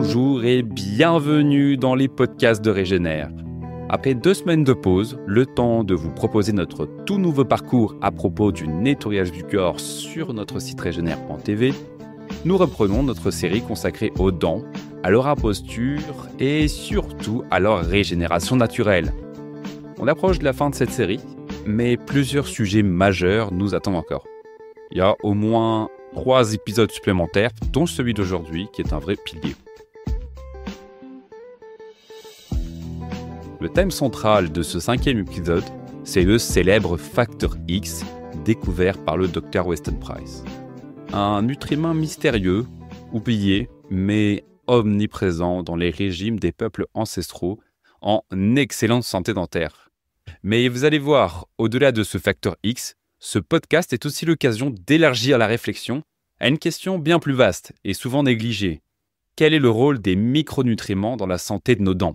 Bonjour et bienvenue dans les podcasts de Régénère. Après 2 semaines de pause, le temps de vous proposer notre tout nouveau parcours à propos du nettoyage du corps sur notre site régénère.tv, nous reprenons notre série consacrée aux dents, à leur imposture et surtout à leur régénération naturelle. On approche de la fin de cette série, mais plusieurs sujets majeurs nous attendent encore. Il y a au moins 3 épisodes supplémentaires, dont celui d'aujourd'hui qui est un vrai pilier. Le thème central de ce 5e épisode, c'est le célèbre facteur X découvert par le Dr Weston Price. Un nutriment mystérieux, oublié, mais omniprésent dans les régimes des peuples ancestraux en excellente santé dentaire. Mais vous allez voir, au-delà de ce facteur X, ce podcast est aussi l'occasion d'élargir la réflexion à une question bien plus vaste et souvent négligée. Quel est le rôle des micronutriments dans la santé de nos dents ?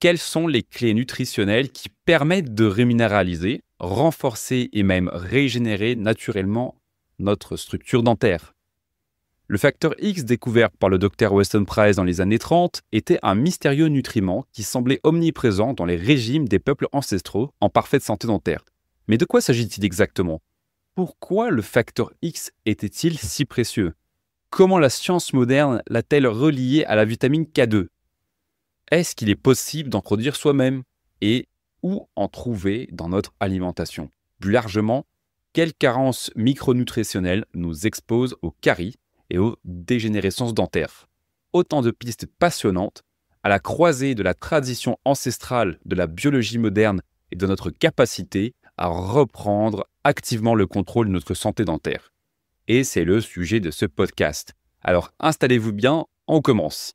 Quelles sont les clés nutritionnelles qui permettent de reminéraliser, renforcer et même régénérer naturellement notre structure dentaire ? Le facteur X découvert par le Dr Weston Price dans les années 30 était un mystérieux nutriment qui semblait omniprésent dans les régimes des peuples ancestraux en parfaite santé dentaire. Mais de quoi s'agit-il exactement ? Pourquoi le facteur X était-il si précieux ? Comment la science moderne l'a-t-elle relié à la vitamine K2 ? Est-ce qu'il est possible d'en produire soi-même ? Et où en trouver dans notre alimentation ? Plus largement, quelles carences micronutritionnelles nous exposent aux caries et aux dégénérescences dentaires ? Autant de pistes passionnantes à la croisée de la tradition ancestrale de la biologie moderne et de notre capacité à reprendre activement le contrôle de notre santé dentaire. Et c'est le sujet de ce podcast. Alors installez-vous bien, on commence.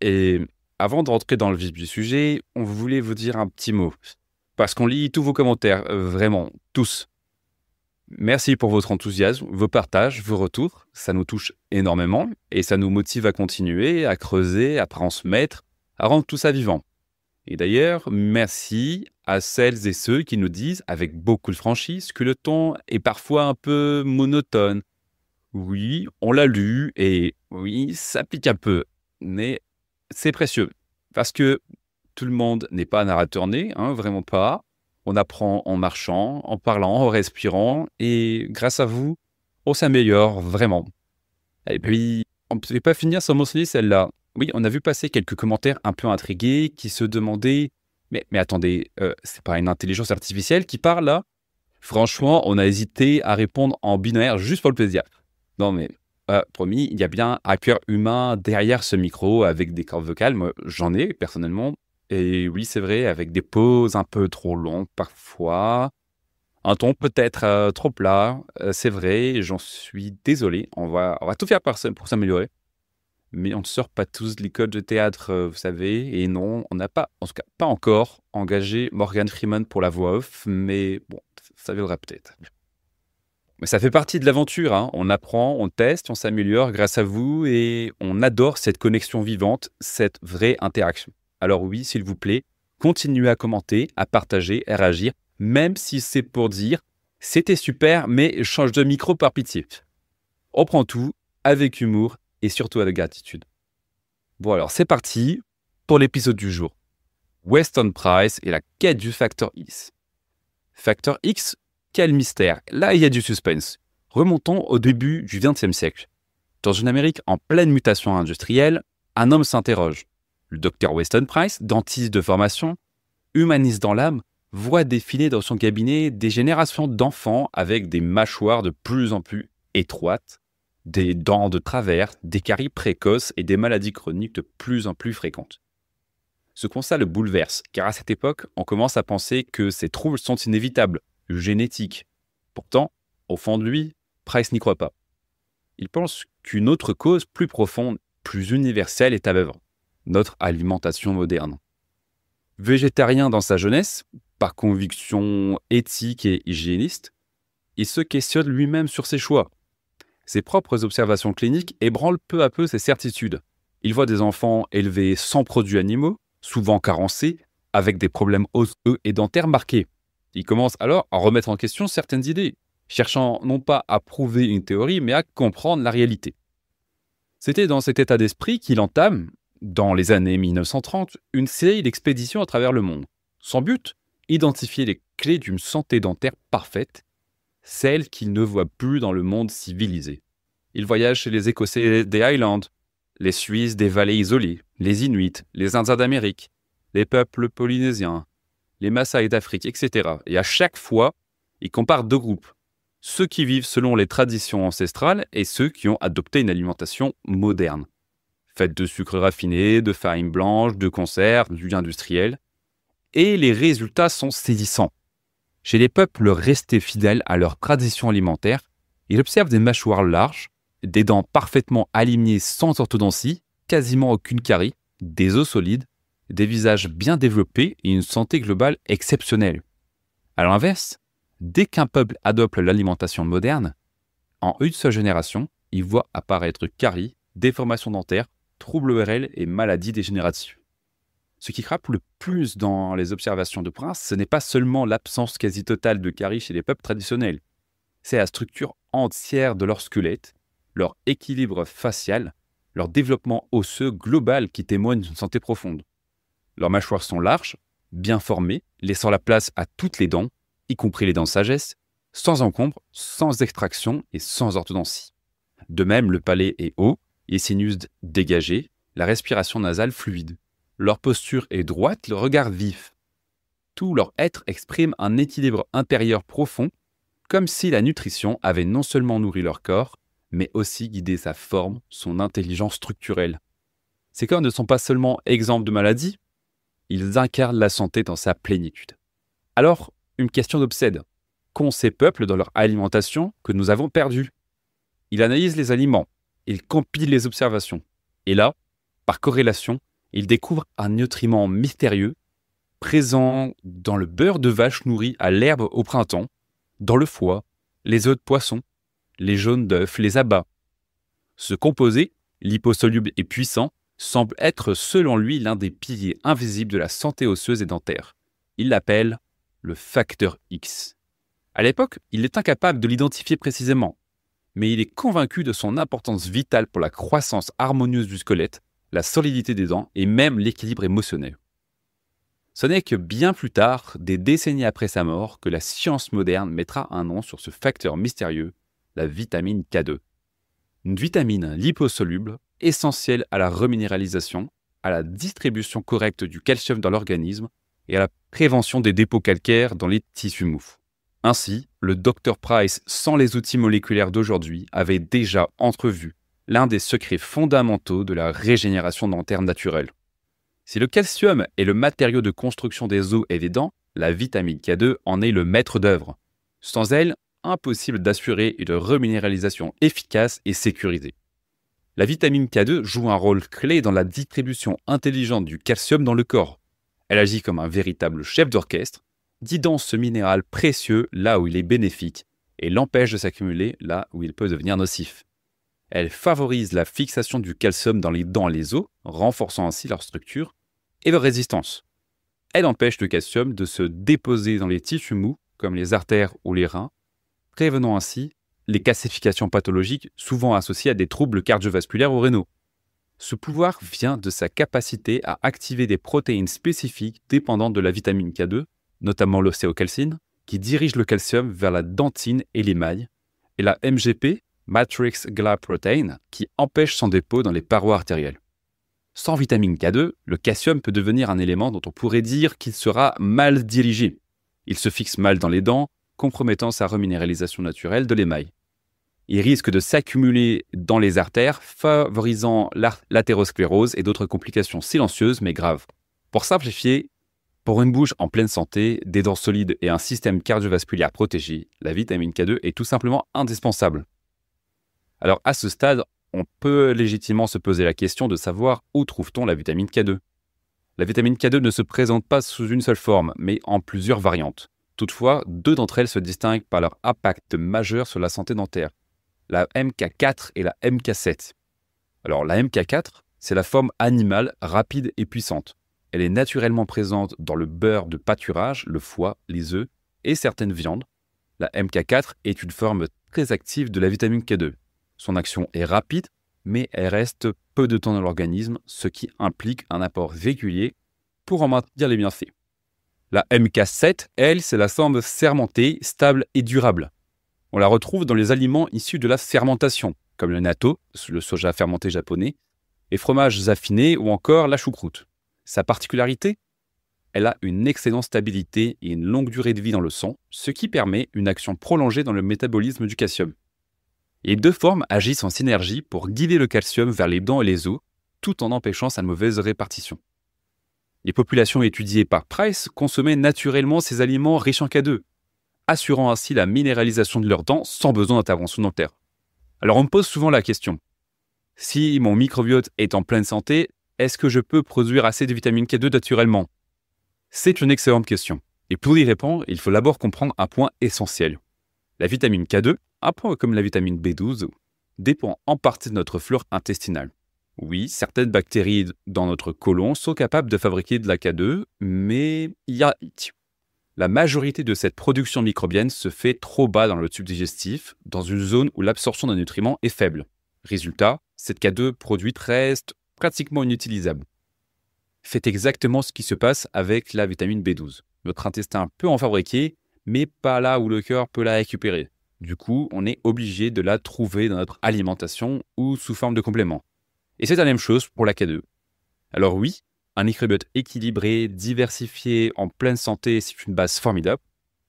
Et avant de rentrer dans le vif du sujet, on voulait vous dire un petit mot. Parce qu'on lit tous vos commentaires, vraiment, tous. Merci pour votre enthousiasme, vos partages, vos retours. Ça nous touche énormément et ça nous motive à continuer, à creuser, à transmettre, à rendre tout ça vivant. Et d'ailleurs, merci à celles et ceux qui nous disent, avec beaucoup de franchise, que le ton est parfois un peu monotone. Oui, on l'a lu et oui, ça pique un peu, mais c'est précieux. Parce que tout le monde n'est pas un narrateur né, vraiment pas. On apprend en marchant, en parlant, en respirant et grâce à vous, on s'améliore vraiment. Et puis, on ne pouvait pas finir sans mentionner celle-là. Oui, on a vu passer quelques commentaires un peu intrigués qui se demandaient « Mais attendez, c'est pas une intelligence artificielle qui parle là ?» Franchement, on a hésité à répondre en binaire juste pour le plaisir. Non mais, promis, il y a bien un cœur humain derrière ce micro avec des cordes vocales. Moi, j'en ai personnellement. Et oui, c'est vrai, avec des pauses un peu trop longues parfois. Un ton peut-être trop plat, c'est vrai, j'en suis désolé. On va tout faire pour s'améliorer. Mais on ne sort pas tous de l'école de théâtre, vous savez. Et non, on n'a pas, en tout cas pas encore, engagé Morgan Freeman pour la voix off. Mais bon, ça viendra peut-être. Mais ça fait partie de l'aventure. On apprend, on teste, on s'améliore grâce à vous. Et on adore cette connexion vivante, cette vraie interaction. Alors oui, s'il vous plaît, continuez à commenter, à partager, à réagir. Même si c'est pour dire « c'était super, mais change de micro par pitié ». On prend tout avec humour et surtout avec gratitude. Bon alors, c'est parti pour l'épisode du jour. Weston Price et la quête du facteur X. Facteur X, quel mystère. Là, il y a du suspense. Remontons au début du XXe siècle. Dans une Amérique en pleine mutation industrielle, un homme s'interroge. Le Dr Weston Price, dentiste de formation, humaniste dans l'âme, voit défiler dans son cabinet des générations d'enfants avec des mâchoires de plus en plus étroites, des dents de travers, des caries précoces et des maladies chroniques de plus en plus fréquentes. Ce constat le bouleverse, car à cette époque, on commence à penser que ces troubles sont inévitables, génétiques. Pourtant, au fond de lui, Price n'y croit pas. Il pense qu'une autre cause plus profonde, plus universelle est à l'œuvre, notre alimentation moderne. Végétarien dans sa jeunesse, par conviction éthique et hygiéniste, il se questionne lui-même sur ses choix. Ses propres observations cliniques ébranlent peu à peu ses certitudes. Il voit des enfants élevés sans produits animaux, souvent carencés, avec des problèmes osseux et dentaires marqués. Il commence alors à remettre en question certaines idées, cherchant non pas à prouver une théorie, mais à comprendre la réalité. C'était dans cet état d'esprit qu'il entame, dans les années 1930, une série d'expéditions à travers le monde. Son but, identifier les clés d'une santé dentaire parfaite, celle qu'il ne voit plus dans le monde civilisé. Il voyage chez les Écossais des Highlands, les Suisses des vallées isolées, les Inuits, les Indiens d'Amérique, les peuples polynésiens, les Maasai d'Afrique, etc. Et à chaque fois, il compare deux groupes. Ceux qui vivent selon les traditions ancestrales et ceux qui ont adopté une alimentation moderne, faite de sucre raffiné, de farine blanche, de conserve, d'huile industrielle. Et les résultats sont saisissants. Chez les peuples restés fidèles à leur tradition alimentaire, il observe des mâchoires larges, des dents parfaitement alignées sans orthodontie, quasiment aucune carie, des os solides, des visages bien développés et une santé globale exceptionnelle. À l'inverse, dès qu'un peuple adopte l'alimentation moderne, en une seule génération, il voit apparaître caries, déformations dentaires, troubles ORL et maladies dégénératives. Ce qui frappe le plus dans les observations de Prince, ce n'est pas seulement l'absence quasi totale de caries chez les peuples traditionnels, c'est la structure entière de leur squelette, leur équilibre facial, leur développement osseux global qui témoigne d'une santé profonde. Leurs mâchoires sont larges, bien formées, laissant la place à toutes les dents, y compris les dents de sagesse, sans encombre, sans extraction et sans orthodontie. De même, le palais est haut, les sinus dégagés, la respiration nasale fluide. Leur posture est droite, le regard vif. Tout leur être exprime un équilibre intérieur profond, comme si la nutrition avait non seulement nourri leur corps, mais aussi guidé sa forme, son intelligence structurelle. Ces corps ne sont pas seulement exemples de maladies, ils incarnent la santé dans sa plénitude. Alors, une question d'obsède. Qu'ont ces peuples dans leur alimentation que nous avons perdu? Il analyse les aliments, il compile les observations. Et là, par corrélation, il découvre un nutriment mystérieux, présent dans le beurre de vache nourri à l'herbe au printemps, dans le foie, les œufs de poisson, les jaunes d'œufs, les abats. Ce composé, liposoluble et puissant, semble être selon lui l'un des piliers invisibles de la santé osseuse et dentaire. Il l'appelle le facteur X. À l'époque, il est incapable de l'identifier précisément, mais il est convaincu de son importance vitale pour la croissance harmonieuse du squelette, la solidité des dents et même l'équilibre émotionnel. Ce n'est que bien plus tard, des décennies après sa mort, que la science moderne mettra un nom sur ce facteur mystérieux, la vitamine K2. Une vitamine liposoluble, essentielle à la reminéralisation, à la distribution correcte du calcium dans l'organisme et à la prévention des dépôts calcaires dans les tissus mous. Ainsi, le Dr Price, sans les outils moléculaires d'aujourd'hui, avait déjà entrevu l'un des secrets fondamentaux de la régénération dentaire naturelle. Si le calcium est le matériau de construction des os et des dents, la vitamine K2 en est le maître d'œuvre. Sans elle, impossible d'assurer une reminéralisation efficace et sécurisée. La vitamine K2 joue un rôle clé dans la distribution intelligente du calcium dans le corps. Elle agit comme un véritable chef d'orchestre, guidant ce minéral précieux là où il est bénéfique et l'empêche de s'accumuler là où il peut devenir nocif. Elle favorise la fixation du calcium dans les dents et les os, renforçant ainsi leur structure et leur résistance. Elle empêche le calcium de se déposer dans les tissus mous, comme les artères ou les reins, prévenant ainsi les calcifications pathologiques souvent associées à des troubles cardiovasculaires ou rénaux. Ce pouvoir vient de sa capacité à activer des protéines spécifiques dépendantes de la vitamine K2, notamment l'océocalcine, qui dirige le calcium vers la dentine et l'émail, et la MGP, Matrix Glyprotein, qui empêche son dépôt dans les parois artérielles. Sans vitamine K2, le calcium peut devenir un élément dont on pourrait dire qu'il sera mal dirigé. Il se fixe mal dans les dents, compromettant sa reminéralisation naturelle de l'émail. Il risque de s'accumuler dans les artères, favorisant l'athérosclérose et d'autres complications silencieuses mais graves. Pour simplifier, pour une bouche en pleine santé, des dents solides et un système cardiovasculaire protégé, la vitamine K2 est tout simplement indispensable. Alors à ce stade, on peut légitimement se poser la question de savoir où trouve-t-on la vitamine K2. La vitamine K2 ne se présente pas sous une seule forme, mais en plusieurs variantes. Toutefois, deux d'entre elles se distinguent par leur impact majeur sur la santé dentaire, la MK4 et la MK7. Alors la MK4, c'est la forme animale rapide et puissante. Elle est naturellement présente dans le beurre de pâturage, le foie, les œufs et certaines viandes. La MK4 est une forme très active de la vitamine K2. Son action est rapide, mais elle reste peu de temps dans l'organisme, ce qui implique un apport régulier pour en maintenir les bienfaits. La MK7, elle, c'est la forme fermentée, stable et durable. On la retrouve dans les aliments issus de la fermentation, comme le natto, le soja fermenté japonais, les fromages affinés ou encore la choucroute. Sa particularité, elle a une excellente stabilité et une longue durée de vie dans le sang, ce qui permet une action prolongée dans le métabolisme du calcium. Les deux formes agissent en synergie pour guider le calcium vers les dents et les os, tout en empêchant sa mauvaise répartition. Les populations étudiées par Price consommaient naturellement ces aliments riches en K2, assurant ainsi la minéralisation de leurs dents sans besoin d'intervention dentaire. Alors on me pose souvent la question, si mon microbiote est en pleine santé, est-ce que je peux produire assez de vitamine K2 naturellement ? C'est une excellente question. Et pour y répondre, il faut d'abord comprendre un point essentiel. La vitamine K2, un peu comme la vitamine B12, dépend en partie de notre flore intestinale. Oui, certaines bactéries dans notre côlon sont capables de fabriquer de la K2, mais il y a hitch. La majorité de cette production microbienne se fait trop bas dans le tube digestif, dans une zone où l'absorption d'un nutriment est faible. Résultat, cette K2 produite reste pratiquement inutilisable. Faites exactement ce qui se passe avec la vitamine B12. Notre intestin peut en fabriquer, mais pas là où le cœur peut la récupérer. Du coup, on est obligé de la trouver dans notre alimentation ou sous forme de complément. Et c'est la même chose pour la K2. Alors oui, un microbiote équilibré, diversifié, en pleine santé, c'est une base formidable.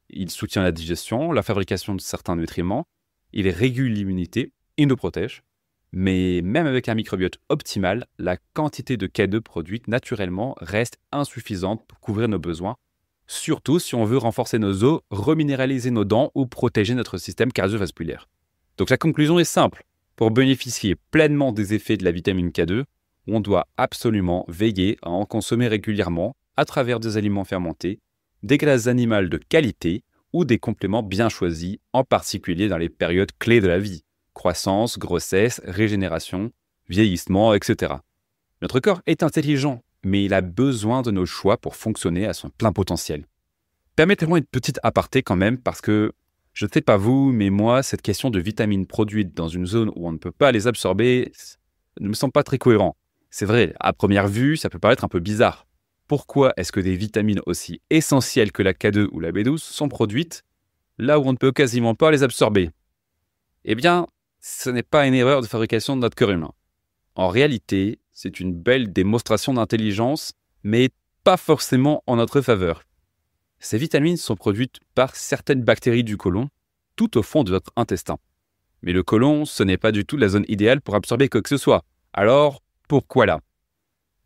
Il soutient la digestion, la fabrication de certains nutriments, il régule l'immunité et nous protège. Mais même avec un microbiote optimal, la quantité de K2 produite naturellement reste insuffisante pour couvrir nos besoins, surtout si on veut renforcer nos os, reminéraliser nos dents ou protéger notre système cardiovasculaire. Donc la conclusion est simple. Pour bénéficier pleinement des effets de la vitamine K2, on doit absolument veiller à en consommer régulièrement à travers des aliments fermentés, des graisses animales de qualité ou des compléments bien choisis, en particulier dans les périodes clés de la vie, croissance, grossesse, régénération, vieillissement, etc. Notre corps est intelligent, mais il a besoin de nos choix pour fonctionner à son plein potentiel. Permettez-moi une petite aparté quand même, parce que je ne sais pas vous, mais moi, cette question de vitamines produites dans une zone où on ne peut pas les absorber ne me semble pas très cohérent. C'est vrai, à première vue, ça peut paraître un peu bizarre. Pourquoi est-ce que des vitamines aussi essentielles que la K2 ou la B12 sont produites là où on ne peut quasiment pas les absorber ? Eh bien, ce n'est pas une erreur de fabrication de notre corps humain. En réalité, c'est une belle démonstration d'intelligence, mais pas forcément en notre faveur. Ces vitamines sont produites par certaines bactéries du côlon, tout au fond de notre intestin. Mais le côlon, ce n'est pas du tout la zone idéale pour absorber quoi que ce soit. Alors, pourquoi là ?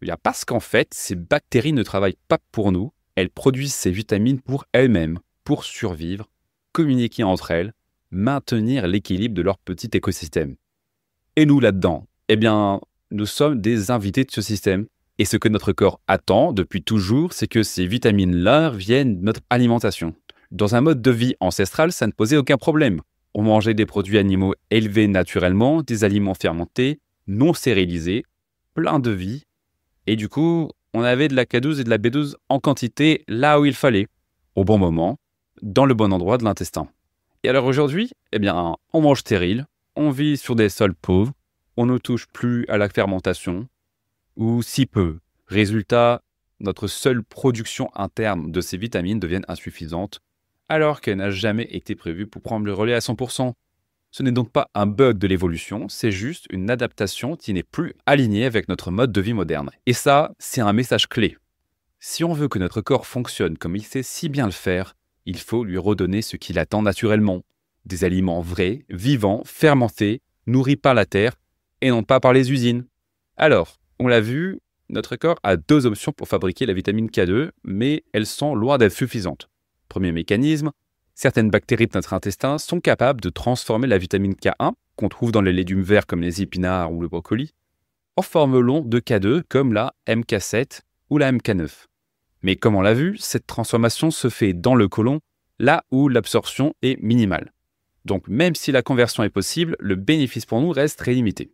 Eh bien parce qu'en fait, ces bactéries ne travaillent pas pour nous, elles produisent ces vitamines pour elles-mêmes, pour survivre, communiquer entre elles, maintenir l'équilibre de leur petit écosystème. Et nous là-dedans, eh bien, nous sommes des invités de ce système. Et ce que notre corps attend depuis toujours, c'est que ces vitamines-là viennent de notre alimentation. Dans un mode de vie ancestral, ça ne posait aucun problème. On mangeait des produits animaux élevés naturellement, des aliments fermentés, non stérilisés, plein de vie. Et du coup, on avait de la K12 et de la B12 en quantité là où il fallait, au bon moment, dans le bon endroit de l'intestin. Et alors aujourd'hui, eh bien, on mange stérile, on vit sur des sols pauvres, on ne touche plus à la fermentation, ou si peu. Résultat, notre seule production interne de ces vitamines devient insuffisante, alors qu'elle n'a jamais été prévue pour prendre le relais à 100%. Ce n'est donc pas un bug de l'évolution, c'est juste une adaptation qui n'est plus alignée avec notre mode de vie moderne. Et ça, c'est un message clé. Si on veut que notre corps fonctionne comme il sait si bien le faire, il faut lui redonner ce qu'il attend naturellement. Des aliments vrais, vivants, fermentés, nourris par la terre, et non pas par les usines. Alors, on l'a vu, notre corps a deux options pour fabriquer la vitamine K2, mais elles sont loin d'être suffisantes. Premier mécanisme, certaines bactéries de notre intestin sont capables de transformer la vitamine K1, qu'on trouve dans les légumes verts comme les épinards ou le brocoli, en forme longue de K2 comme la MK7 ou la MK9. Mais comme on l'a vu, cette transformation se fait dans le côlon, là où l'absorption est minimale. Donc même si la conversion est possible, le bénéfice pour nous reste très limité.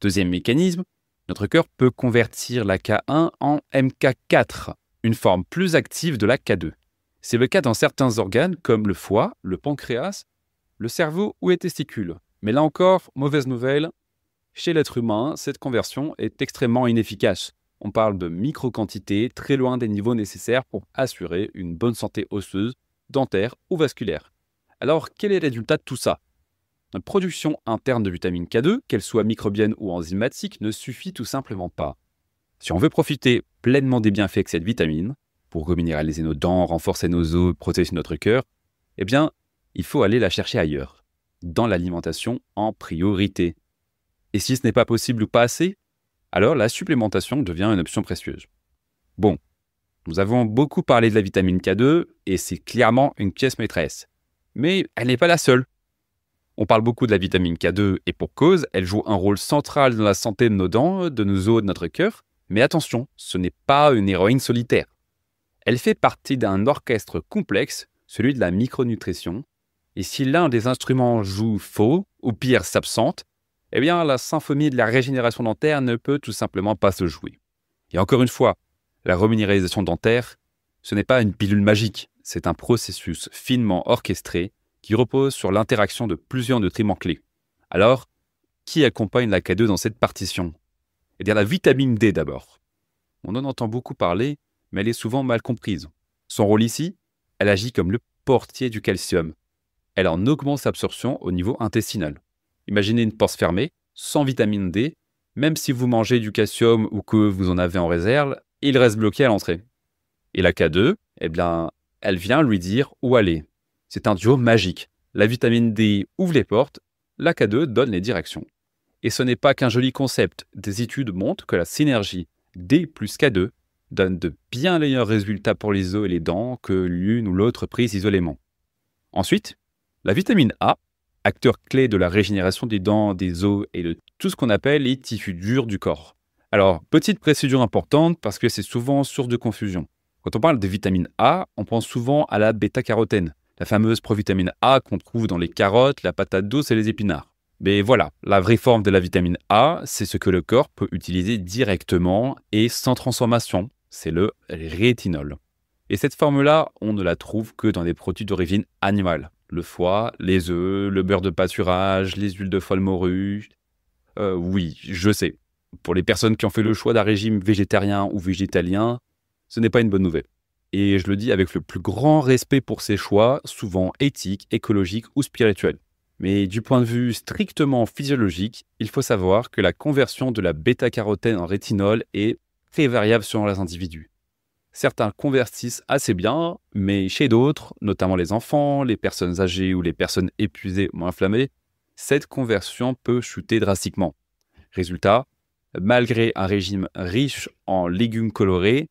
Deuxième mécanisme, notre cœur peut convertir la K1 en MK4, une forme plus active de la K2. C'est le cas dans certains organes comme le foie, le pancréas, le cerveau ou les testicules. Mais là encore, mauvaise nouvelle, Chez l'être humain, cette conversion est extrêmement inefficace. On parle de micro-quantités très loin des niveaux nécessaires pour assurer une bonne santé osseuse, dentaire ou vasculaire. Alors, quel est le résultat de tout ça? Notre production interne de vitamine K2, qu'elle soit microbienne ou enzymatique, ne suffit tout simplement pas. Si on veut profiter pleinement des bienfaits que cette vitamine, pour reminéraliser nos dents, renforcer nos os, protéger notre cœur, eh bien, il faut aller la chercher ailleurs, dans l'alimentation en priorité. Et si ce n'est pas possible ou pas assez, alors la supplémentation devient une option précieuse. Bon, nous avons beaucoup parlé de la vitamine K2 et c'est clairement une pièce maîtresse. Mais elle n'est pas la seule. On parle beaucoup de la vitamine K2 et pour cause, elle joue un rôle central dans la santé de nos dents, de nos os, de notre cœur. Mais attention, ce n'est pas une héroïne solitaire. Elle fait partie d'un orchestre complexe, celui de la micronutrition. Et si l'un des instruments joue faux, ou pire s'absente, eh bien la symphonie de la régénération dentaire ne peut tout simplement pas se jouer. Et encore une fois, la reminéralisation dentaire, ce n'est pas une pilule magique, c'est un processus finement orchestré qui repose sur l'interaction de plusieurs nutriments clés. Alors, qui accompagne la K2 dans cette partition? Eh bien la vitamine D d'abord. On en entend beaucoup parler, mais elle est souvent mal comprise. Son rôle ici, elle agit comme le portier du calcium. Elle en augmente l'absorption au niveau intestinal. Imaginez une porte fermée, sans vitamine D, même si vous mangez du calcium ou que vous en avez en réserve, il reste bloqué à l'entrée. Et la K2, eh bien, elle vient lui dire où aller. C'est un duo magique. La vitamine D ouvre les portes, la K2 donne les directions. Et ce n'est pas qu'un joli concept. Des études montrent que la synergie D plus K2 donne de bien meilleurs résultats pour les os et les dents que l'une ou l'autre prise isolément. Ensuite, la vitamine A, acteur clé de la régénération des dents, des os et de tout ce qu'on appelle les tissus durs du corps. Alors, petite précision importante parce que c'est souvent source de confusion. Quand on parle de vitamine A, on pense souvent à la bêta-carotène, la fameuse provitamine A qu'on trouve dans les carottes, la patate douce et les épinards. Mais voilà, la vraie forme de la vitamine A, c'est ce que le corps peut utiliser directement et sans transformation. C'est le rétinol. Et cette forme-là, on ne la trouve que dans des produits d'origine animale. Le foie, les œufs, le beurre de pâturage, les huiles de foie de morue. Oui, je sais. Pour les personnes qui ont fait le choix d'un régime végétarien ou végétalien, ce n'est pas une bonne nouvelle. Et je le dis avec le plus grand respect pour ces choix, souvent éthiques, écologiques ou spirituels. Mais du point de vue strictement physiologique, il faut savoir que la conversion de la bêta-carotène en rétinol est très variable selon les individus. Certains convertissent assez bien, mais chez d'autres, notamment les enfants, les personnes âgées ou les personnes épuisées ou inflammées, cette conversion peut chuter drastiquement. Résultat, malgré un régime riche en légumes colorés,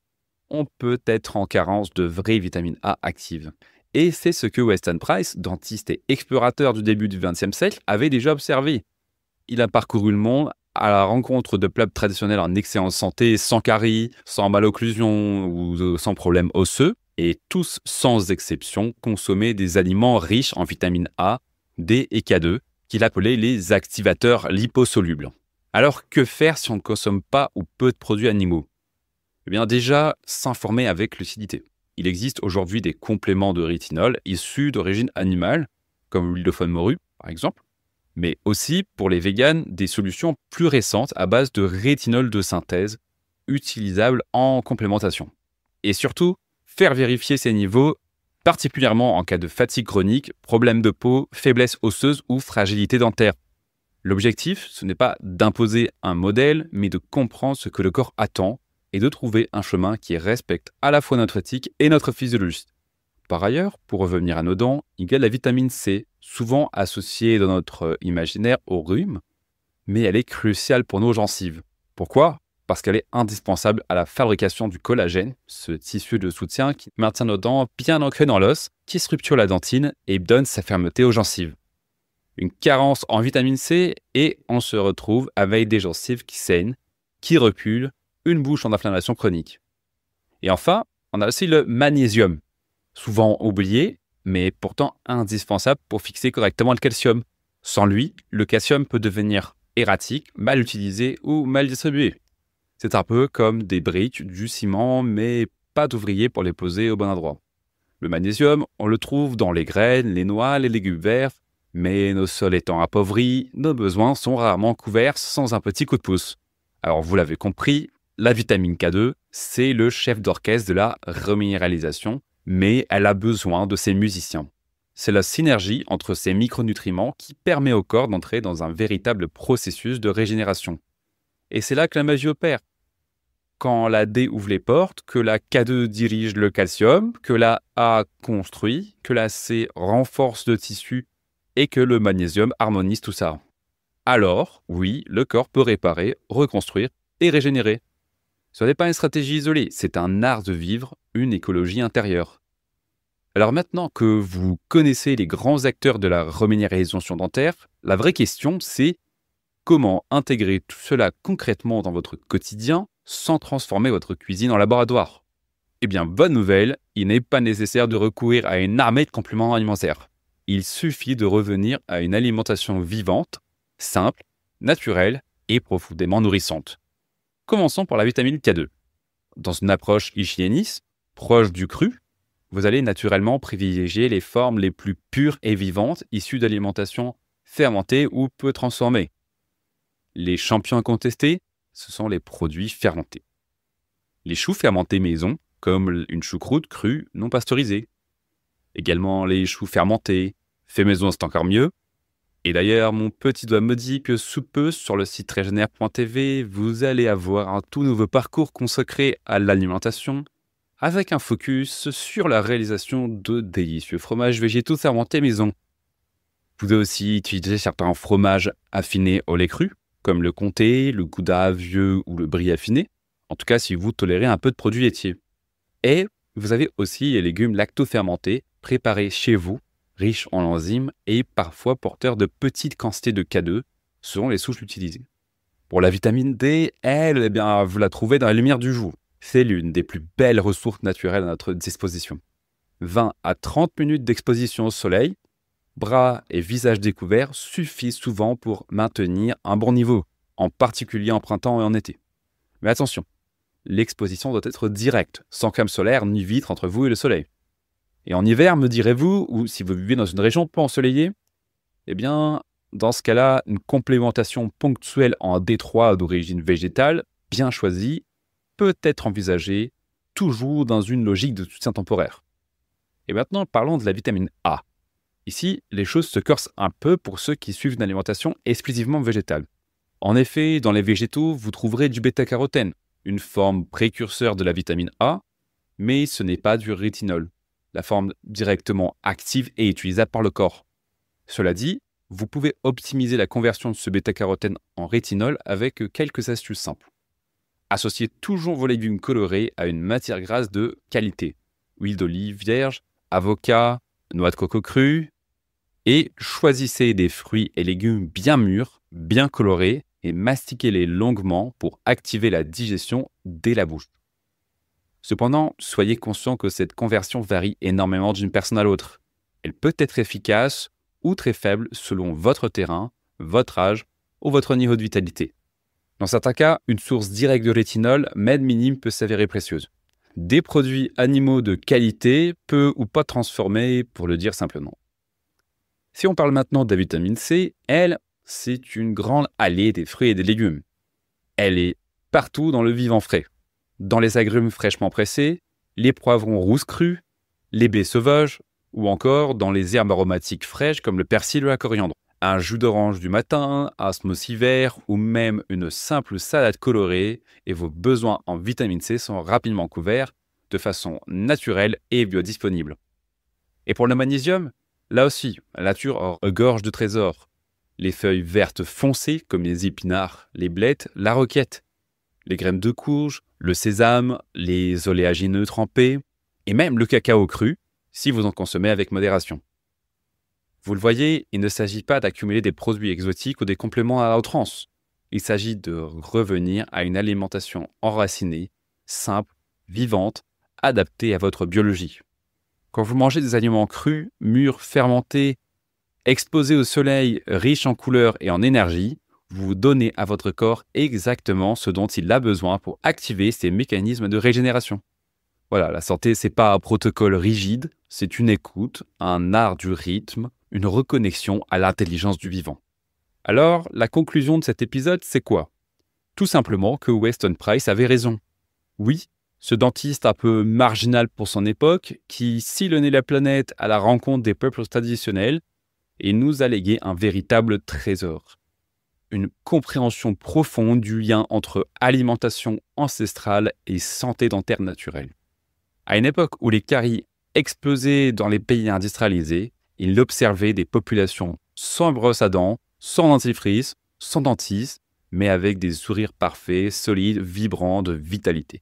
on peut être en carence de vraie vitamine A active. Et c'est ce que Weston Price, dentiste et explorateur du début du XXe siècle, avait déjà observé. Il a parcouru le monde à la rencontre de plats traditionnels en excellente santé, sans caries, sans malocclusion ou sans problème osseux, et tous, sans exception, consommaient des aliments riches en vitamine A, D et K2, qu'il appelait les activateurs liposolubles. Alors que faire si on ne consomme pas ou peu de produits animaux? Eh bien déjà, s'informer avec lucidité. Il existe aujourd'hui des compléments de rétinol issus d'origine animale, comme l'huile de foie de morue, par exemple, mais aussi, pour les véganes, des solutions plus récentes à base de rétinol de synthèse, utilisables en complémentation. Et surtout, faire vérifier ces niveaux, particulièrement en cas de fatigue chronique, problèmes de peau, faiblesse osseuse ou fragilité dentaire. L'objectif, ce n'est pas d'imposer un modèle, mais de comprendre ce que le corps attend et de trouver un chemin qui respecte à la fois notre éthique et notre physiologie. Par ailleurs, pour revenir à nos dents, il y a la vitamine C, souvent associée dans notre imaginaire au rhume, mais elle est cruciale pour nos gencives. Pourquoi? Parce qu'elle est indispensable à la fabrication du collagène, ce tissu de soutien qui maintient nos dents bien ancrées dans l'os, qui structure la dentine et donne sa fermeté aux gencives. Une carence en vitamine C et on se retrouve avec des gencives qui saignent, qui reculent, une bouche en inflammation chronique. Et enfin, on a aussi le magnésium, souvent oublié, mais pourtant indispensable pour fixer correctement le calcium. Sans lui, le calcium peut devenir erratique, mal utilisé ou mal distribué. C'est un peu comme des briques, du ciment, mais pas d'ouvriers pour les poser au bon endroit. Le magnésium, on le trouve dans les graines, les noix, les légumes verts, Mais nos sols étant appauvris, nos besoins sont rarement couverts sans un petit coup de pouce. Alors vous l'avez compris, la vitamine K2, c'est le chef d'orchestre de la reminéralisation, mais elle a besoin de ses musiciens. C'est la synergie entre ces micronutriments qui permet au corps d'entrer dans un véritable processus de régénération. Et c'est là que la magie opère. Quand la D ouvre les portes, que la K2 dirige le calcium, que la A construit, que la C renforce le tissu et que le magnésium harmonise tout ça. Alors, oui, le corps peut réparer, reconstruire et régénérer. Ce n'est pas une stratégie isolée, c'est un art de vivre, une écologie intérieure. Alors maintenant que vous connaissez les grands acteurs de la reminéralisation dentaire, la vraie question c'est comment intégrer tout cela concrètement dans votre quotidien sans transformer votre cuisine en laboratoire. Eh bien, bonne nouvelle, il n'est pas nécessaire de recourir à une armée de compléments alimentaires. Il suffit de revenir à une alimentation vivante, simple, naturelle et profondément nourrissante. Commençons par la vitamine K2. Dans une approche hygiéniste, proche du cru, vous allez naturellement privilégier les formes les plus pures et vivantes issues d'alimentation fermentée ou peu transformée. Les champions incontestés, ce sont les produits fermentés. Les choux fermentés maison, comme une choucroute crue non pasteurisée. Également les choux fermentés, faits maison c'est encore mieux. Et d'ailleurs, mon petit doigt me dit que sous peu, sur le site régénère.tv, vous allez avoir un tout nouveau parcours consacré à l'alimentation, avec un focus sur la réalisation de délicieux fromages végétaux fermentés maison. Vous pouvez aussi utiliser certains fromages affinés au lait cru, comme le comté, le gouda vieux ou le brie affiné, en tout cas si vous tolérez un peu de produits laitiers. Et vous avez aussi les légumes lacto-fermentés, préparés chez vous, riches en enzymes et parfois porteurs de petites quantités de K2, selon les souches utilisées. Pour la vitamine D, elle, eh bien, vous la trouvez dans la lumière du jour. C'est l'une des plus belles ressources naturelles à notre disposition. 20 à 30 minutes d'exposition au soleil, bras et visage découverts suffisent souvent pour maintenir un bon niveau, en particulier en printemps et en été. Mais attention, l'exposition doit être directe, sans crème solaire ni vitre entre vous et le soleil. Et en hiver, me direz-vous, ou si vous vivez dans une région peu ensoleillée, eh bien, dans ce cas-là, une complémentation ponctuelle en D3 d'origine végétale, bien choisie, peut être envisagée, toujours dans une logique de soutien temporaire. Et maintenant, parlons de la vitamine A. Ici, les choses se corsent un peu pour ceux qui suivent une alimentation exclusivement végétale. En effet, dans les végétaux, vous trouverez du bêta-carotène, une forme précurseur de la vitamine A, mais ce n'est pas du rétinol, la forme directement active et utilisable par le corps. Cela dit, vous pouvez optimiser la conversion de ce bêta-carotène en rétinol avec quelques astuces simples. Associez toujours vos légumes colorés à une matière grasse de qualité, huile d'olive vierge, avocat, noix de coco crue, et choisissez des fruits et légumes bien mûrs, bien colorés, et mastiquez-les longuement pour activer la digestion dès la bouche. Cependant, soyez conscient que cette conversion varie énormément d'une personne à l'autre. Elle peut être efficace ou très faible selon votre terrain, votre âge ou votre niveau de vitalité. Dans certains cas, une source directe de rétinol, même minime, peut s'avérer précieuse. Des produits animaux de qualité, peu ou pas transformés, pour le dire simplement. Si on parle maintenant de la vitamine C, elle, c'est une grande alliée des fruits et des légumes. Elle est partout dans le vivant frais. Dans les agrumes fraîchement pressés, les poivrons rousses crus, les baies sauvages, ou encore dans les herbes aromatiques fraîches comme le persil ou la coriandre. Un jus d'orange du matin, un smoothie vert ou même une simple salade colorée et vos besoins en vitamine C sont rapidement couverts de façon naturelle et biodisponible. Et pour le magnésium, là aussi, la nature regorge de trésors. Les feuilles vertes foncées comme les épinards, les blettes, la roquette, les graines de courge, le sésame, les oléagineux trempés et même le cacao cru si vous en consommez avec modération. Vous le voyez, il ne s'agit pas d'accumuler des produits exotiques ou des compléments à outrance. Il s'agit de revenir à une alimentation enracinée, simple, vivante, adaptée à votre biologie. Quand vous mangez des aliments crus, mûrs, fermentés, exposés au soleil, riches en couleurs et en énergie, vous donnez à votre corps exactement ce dont il a besoin pour activer ses mécanismes de régénération. Voilà, la santé, c'est pas un protocole rigide, c'est une écoute, un art du rythme, une reconnexion à l'intelligence du vivant. Alors, la conclusion de cet épisode, c'est quoi? Tout simplement que Weston Price avait raison. Oui, ce dentiste un peu marginal pour son époque, qui sillonnait la planète à la rencontre des peuples traditionnels, et nous a légué un véritable trésor. Une compréhension profonde du lien entre alimentation ancestrale et santé dentaire naturelle. À une époque où les caries explosaient dans les pays industrialisés, il observait des populations sans brosse à dents, sans dentifrice, sans dentiste, mais avec des sourires parfaits, solides, vibrants de vitalité.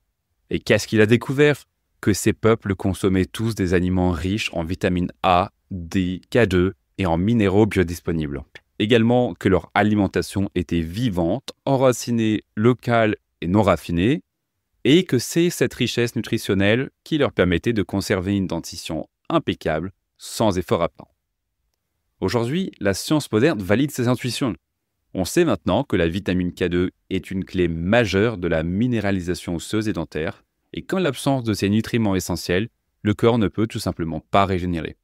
Et qu'est-ce qu'il a découvert? Que ces peuples consommaient tous des aliments riches en vitamines A, D, K2 et en minéraux biodisponibles. Également que leur alimentation était vivante, enracinée, locale et non raffinée, et que c'est cette richesse nutritionnelle qui leur permettait de conserver une dentition impeccable, sans effort apparent. Aujourd'hui, la science moderne valide ces intuitions. On sait maintenant que la vitamine K2 est une clé majeure de la minéralisation osseuse et dentaire, et qu'en l'absence de ces nutriments essentiels, le corps ne peut tout simplement pas régénérer.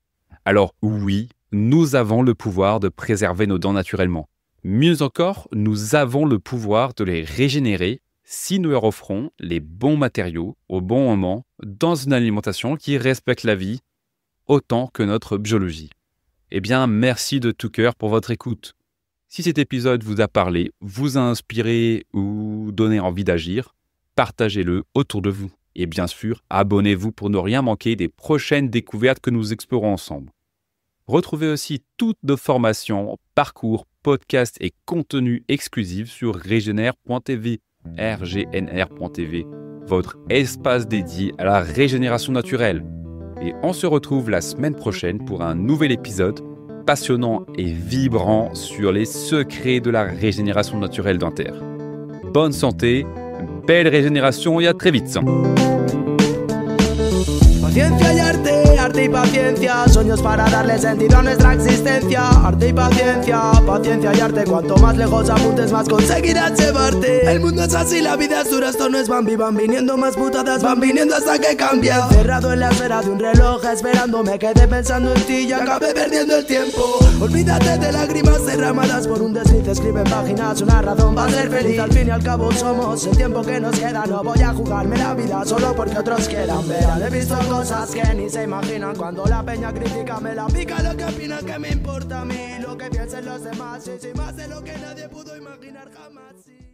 Alors oui, nous avons le pouvoir de préserver nos dents naturellement. Mieux encore, nous avons le pouvoir de les régénérer si nous leur offrons les bons matériaux au bon moment dans une alimentation qui respecte la vie autant que notre biologie. Eh bien, merci de tout cœur pour votre écoute. Si cet épisode vous a parlé, vous a inspiré ou donné envie d'agir, partagez-le autour de vous. Et bien sûr, abonnez-vous pour ne rien manquer des prochaines découvertes que nous explorons ensemble. Retrouvez aussi toutes nos formations, parcours, podcasts et contenus exclusifs sur régénère.tv, rgnr.tv, votre espace dédié à la régénération naturelle. Et on se retrouve la semaine prochaine pour un nouvel épisode passionnant et vibrant sur les secrets de la régénération naturelle dentaire. Bonne santé, belle régénération et à très vite. Paciencia y arte, arte y paciencia, sueños para darle sentido a nuestra existencia. Arte y paciencia, paciencia y arte, cuanto más lejos apuntes más conseguirás llevarte. El mundo es así, la vida es dura, esto no es Bambi, van viniendo más putadas, van viniendo hasta que cambia. Cerrado en la esfera de un reloj esperando, me quedé pensando en ti y acabé perdiendo el tiempo. Olvídate de lágrimas derramadas por un desliz, escribe en páginas una razón para ser feliz. Al fin y al cabo somos el tiempo que nos queda, no voy a jugarme la vida solo porque otros quieran ver. He visto cosas que ni se imaginan, cuando la peña critica me la pica, lo que opinan que me importa a mí, lo que piensen los demás, y si más de lo que nadie pudo imaginar jamás. Sí.